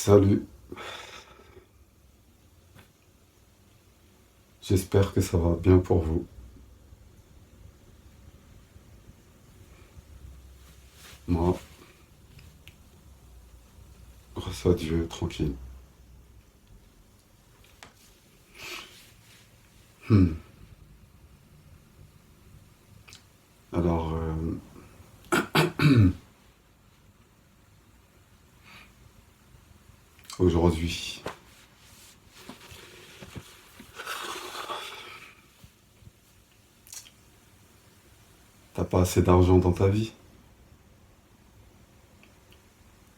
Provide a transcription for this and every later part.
Salut, j'espère que ça va bien pour vous. Moi, grâce à Dieu, tranquille. Hmm. Alors, aujourd'hui, t'as pas assez d'argent dans ta vie?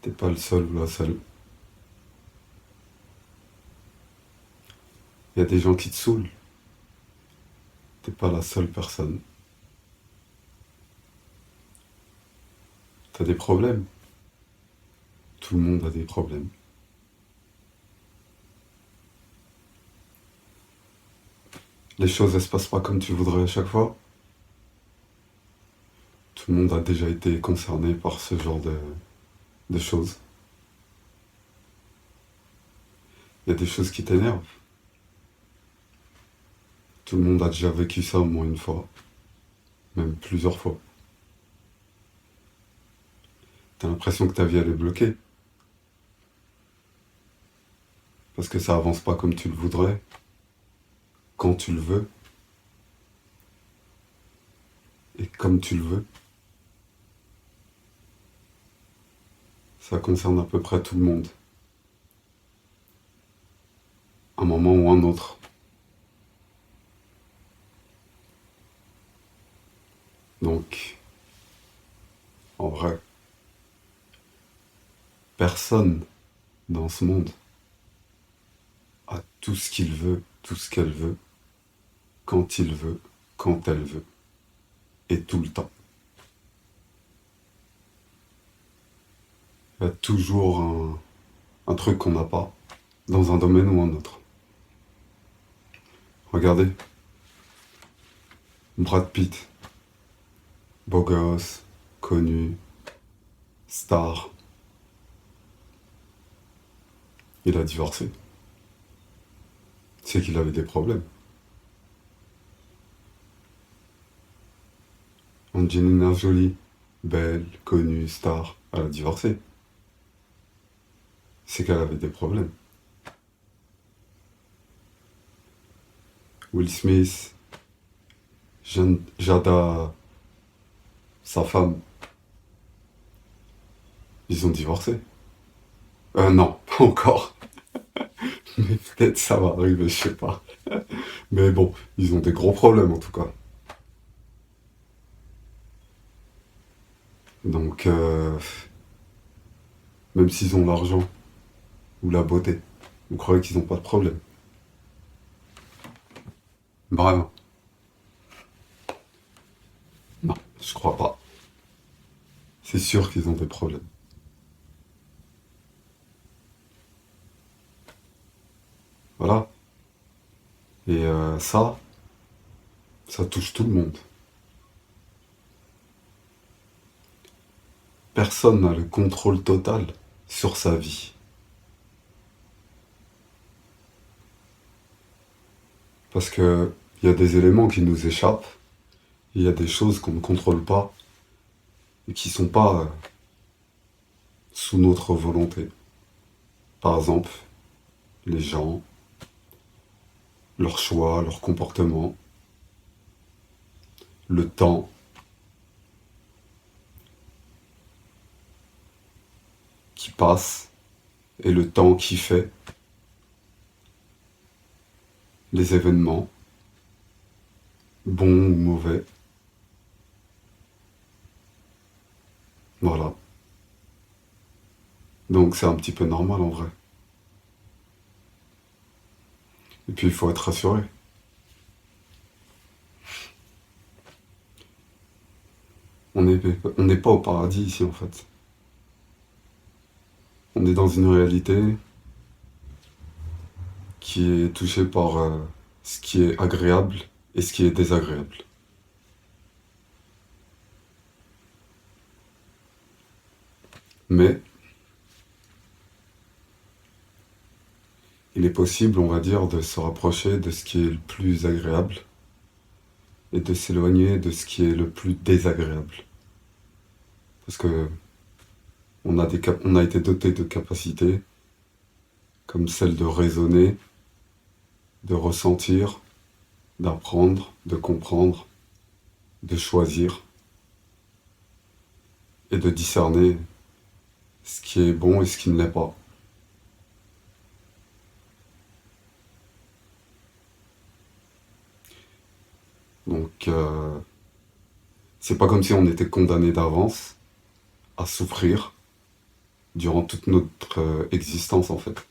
T'es pas le seul ou la seule. Il y a des gens qui te saoulent. T'es pas la seule personne. T'as des problèmes. Tout le monde a des problèmes. Les choses, elles se passent pas comme tu voudrais à chaque fois. Tout le monde a déjà été concerné par ce genre de choses. Il y a des choses qui t'énervent. Tout le monde a déjà vécu ça au moins une fois, même plusieurs fois. T'as l'impression que ta vie elle est bloquée parce que ça avance pas comme tu le voudrais, quand tu le veux et comme tu le veux. Ça concerne à peu près tout le monde, un moment ou un autre. Donc, en vrai, personne dans ce monde a tout ce qu'il veut, tout ce qu'elle veut, quand il veut, quand elle veut, et tout le temps. Il y a toujours un truc qu'on n'a pas, dans un domaine ou un autre. Regardez, Brad Pitt, beau gosse, connu, star, il a divorcé. C'est qu'il avait des problèmes. Angelina Jolie, belle, connue, star, elle a divorcé. C'est qu'elle avait des problèmes. Will Smith, Jada, sa femme, ils ont divorcé. Non, pas encore. Mais peut-être ça va arriver, je sais pas. Mais bon, ils ont des gros problèmes en tout cas. Donc, même s'ils ont l'argent ou la beauté, vous croyez qu'ils n'ont pas de problème? Vraiment? Non, je crois pas. C'est sûr qu'ils ont des problèmes. Voilà. Et ça touche tout le monde. Personne n'a le contrôle total sur sa vie. Parce que il y a des éléments qui nous échappent, il y a des choses qu'on ne contrôle pas et qui sont pas sous notre volonté. Par exemple, les gens, leurs choix, leurs comportements, le temps qui passe et le temps qui fait, les événements, bons ou mauvais. Voilà. Donc c'est un petit peu normal en vrai. Et puis il faut être rassuré. On n'est pas au paradis ici en fait. On est dans une réalité qui est touchée par ce qui est agréable et ce qui est désagréable. Mais il est possible, on va dire, de se rapprocher de ce qui est le plus agréable et de s'éloigner de ce qui est le plus désagréable. Parce que on a été doté de capacités comme celle de raisonner, de ressentir, d'apprendre, de comprendre, de choisir et de discerner ce qui est bon et ce qui ne l'est pas. Donc, c'est pas comme si on était condamné d'avance à souffrir durant toute notre existence, en fait.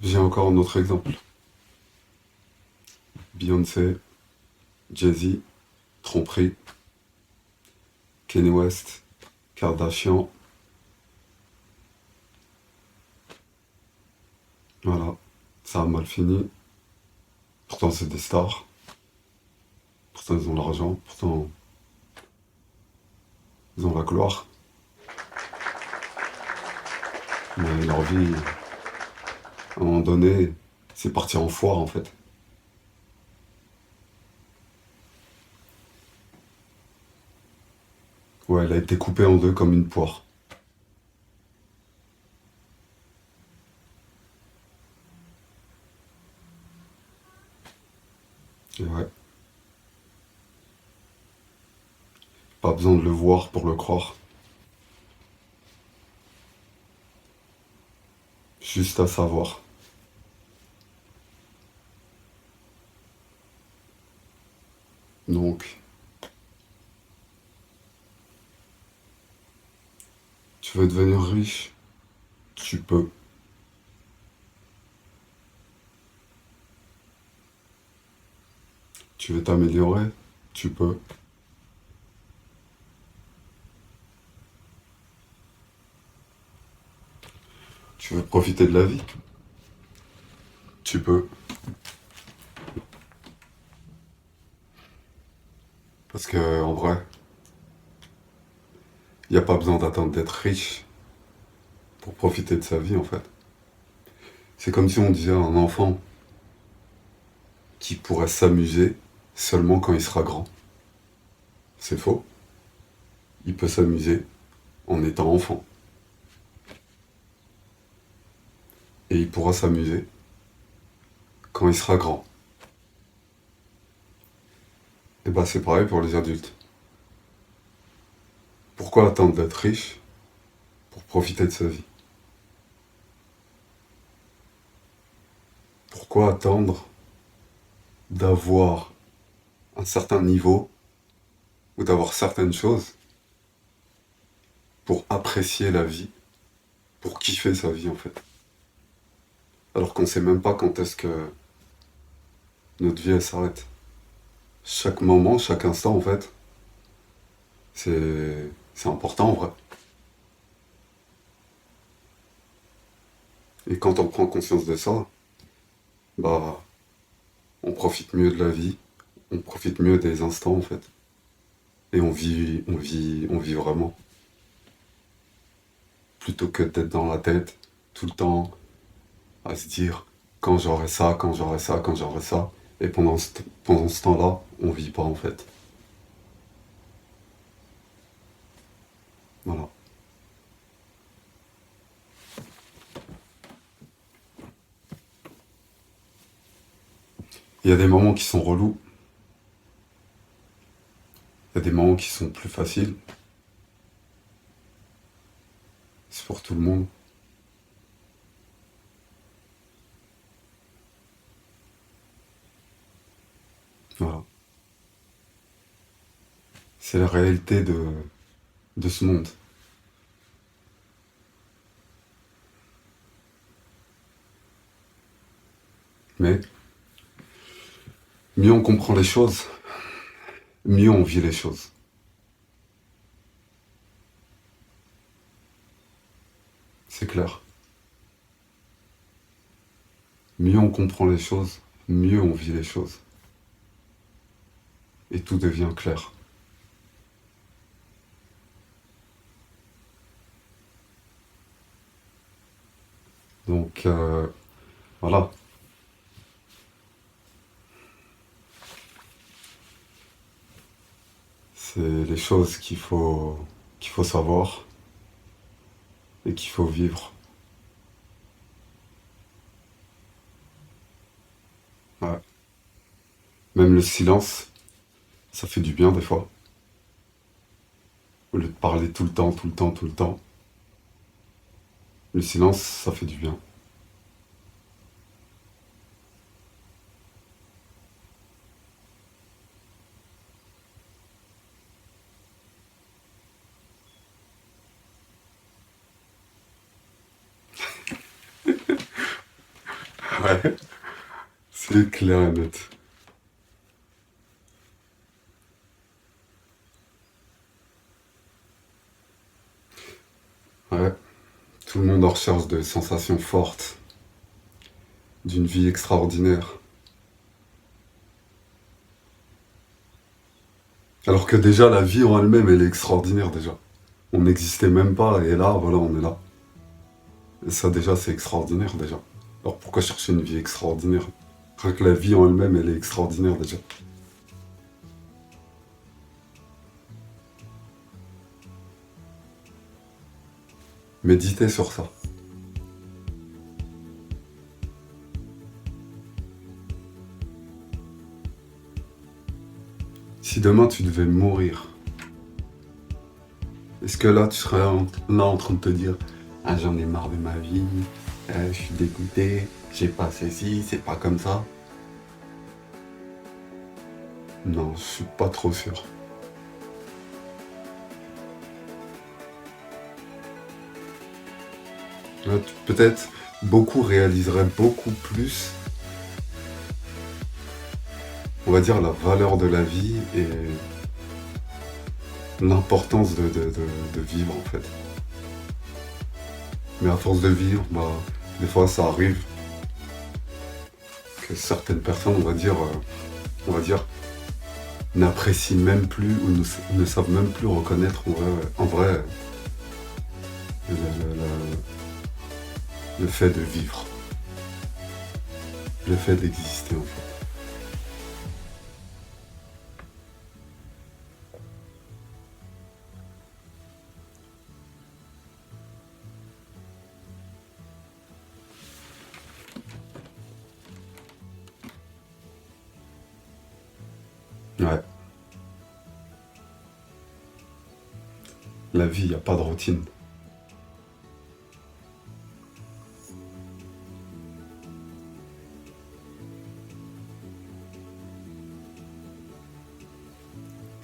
J'ai encore un autre exemple. Beyoncé, Jay-Z, tromperie, Kanye West, Kardashian. Voilà, ça a mal fini. Pourtant, c'est des stars. Pourtant, ils ont l'argent. Pourtant, ils ont la gloire. Mais leur vie, à un moment donné, c'est parti en foire, en fait. Ouais, elle a été coupée en deux comme une poire. Et ouais, pas besoin de le voir pour le croire. Juste à savoir. Donc, tu veux devenir riche? Tu peux. Tu veux t'améliorer? Tu peux. Tu veux profiter de la vie? Tu peux. Parce que, en vrai, il n'y a pas besoin d'attendre d'être riche pour profiter de sa vie, en fait. C'est comme si on disait à un enfant qui pourrait s'amuser seulement quand il sera grand. C'est faux. Il peut s'amuser en étant enfant. Et il pourra s'amuser quand il sera grand. Et bah c'est pareil pour les adultes. Pourquoi attendre d'être riche pour profiter de sa vie? Pourquoi attendre d'avoir un certain niveau ou d'avoir certaines choses pour apprécier la vie, pour kiffer sa vie en fait? Alors qu'on sait même pas quand est-ce que notre vie elle s'arrête. Chaque moment, chaque instant en fait, c'est important en vrai. Et quand on prend conscience de ça, bah on profite mieux de la vie, on profite mieux des instants en fait. Et on vit vraiment. Plutôt que d'être dans la tête tout le temps à se dire quand j'aurai ça, quand j'aurai ça, quand j'aurai ça. Et pendant ce temps-là, on vit pas en fait. Voilà. Il y a des moments qui sont relous, il y a des moments qui sont plus faciles. C'est pour tout le monde. Voilà. C'est la réalité de ce monde. Mais mieux on comprend les choses, mieux on vit les choses. C'est clair. Mieux on comprend les choses, mieux on vit les choses. Et tout devient clair. Donc, voilà, c'est les choses qu'il faut savoir et qu'il faut vivre. Ouais. Même le silence, ça fait du bien des fois. Au lieu de parler tout le temps, tout le temps, tout le temps, le silence, ça fait du bien. Ouais, c'est clair et net. Ouais, tout le monde en recherche de sensations fortes, d'une vie extraordinaire. Alors que déjà, la vie en elle-même, elle est extraordinaire déjà. On n'existait même pas, et là, voilà, on est là. Et ça, déjà, c'est extraordinaire déjà. Alors pourquoi chercher une vie extraordinaire? Rien que la vie en elle-même, elle est extraordinaire déjà. Méditez sur ça. Si demain tu devais mourir, est-ce que là tu serais là en train de te dire ah j'en ai marre de ma vie, je suis dégoûté, j'ai pas ceci, c'est pas comme ça? Non, je suis pas trop sûr. Là, peut-être beaucoup réaliseraient beaucoup plus, on va dire, la valeur de la vie et l'importance de vivre en fait. Mais à force de vivre, bah, des fois ça arrive que certaines personnes, on va dire, n'apprécient même plus ou ne savent même plus reconnaître en vrai le fait de vivre, le fait d'exister en fait. Ouais, la vie, il n'y a pas de routine.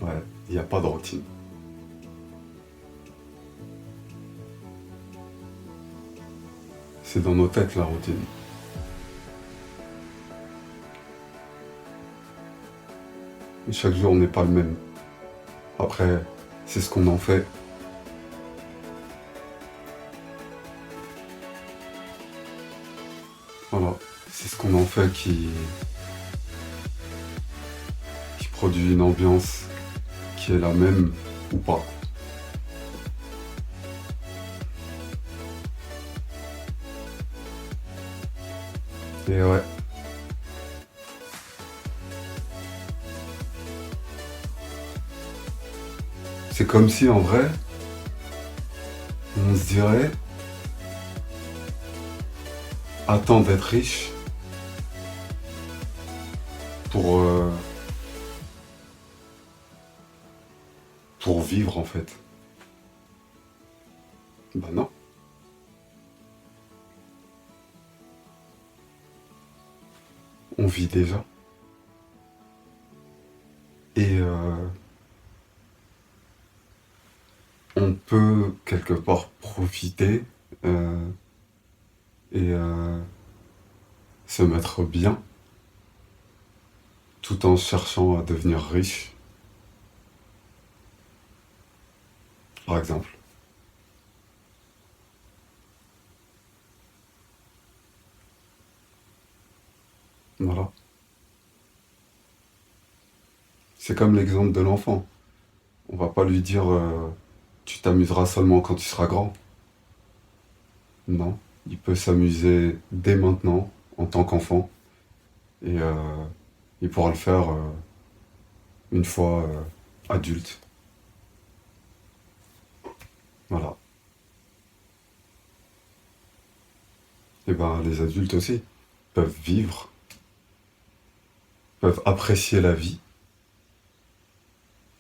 Ouais, il n'y a pas de routine. C'est dans nos têtes la routine. Et chaque jour n'est pas le même. Après, c'est ce qu'on en fait. Voilà, c'est ce qu'on en fait qui produit une ambiance qui est la même ou pas. Et ouais, c'est comme si en vrai, on se dirait, attends d'être riche pour, euh, pour vivre en fait. Bah non, on vit déjà. Et on peut quelque part profiter euh, et se mettre bien tout en cherchant à devenir riche, par exemple. Voilà. C'est comme l'exemple de l'enfant. On va pas lui dire tu t'amuseras seulement quand tu seras grand. Non. il peut s'amuser dès maintenant, en tant qu'enfant, et il pourra le faire une fois adulte. Voilà. Et ben les adultes aussi peuvent vivre, peuvent apprécier la vie,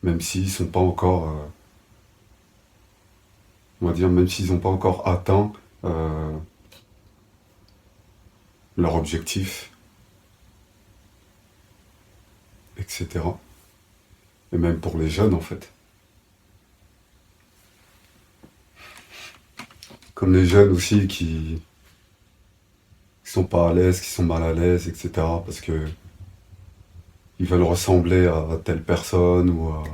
même s'ils sont pas encore, on va dire, même s'ils n'ont pas encore atteint euh, leur objectif, etc. Et même pour les jeunes en fait. Comme les jeunes aussi qui sont pas à l'aise, qui sont mal à l'aise, etc. Parce que ils veulent ressembler à telle personne ou à...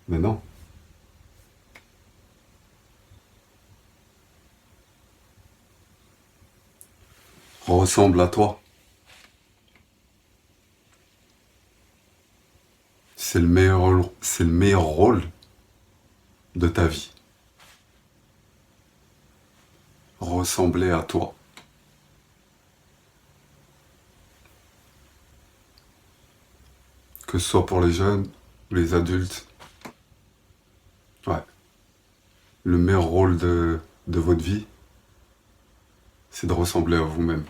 Mais non. Ressemble à toi. C'est le meilleur rôle de ta vie. Ressembler à toi. Que ce soit pour les jeunes ou les adultes. Ouais. Le meilleur rôle de votre vie, c'est de ressembler à vous-même.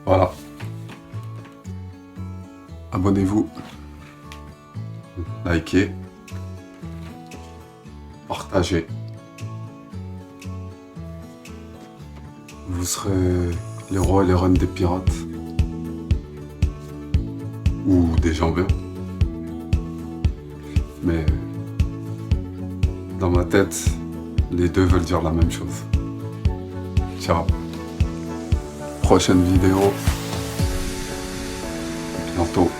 Voilà. Abonnez-vous, likez, partagez. Vous serez les rois et les reines des pirates. Ou des gens bien. Mais dans ma tête, les deux veulent dire la même chose. Ciao. Prochaine vidéo. Bientôt.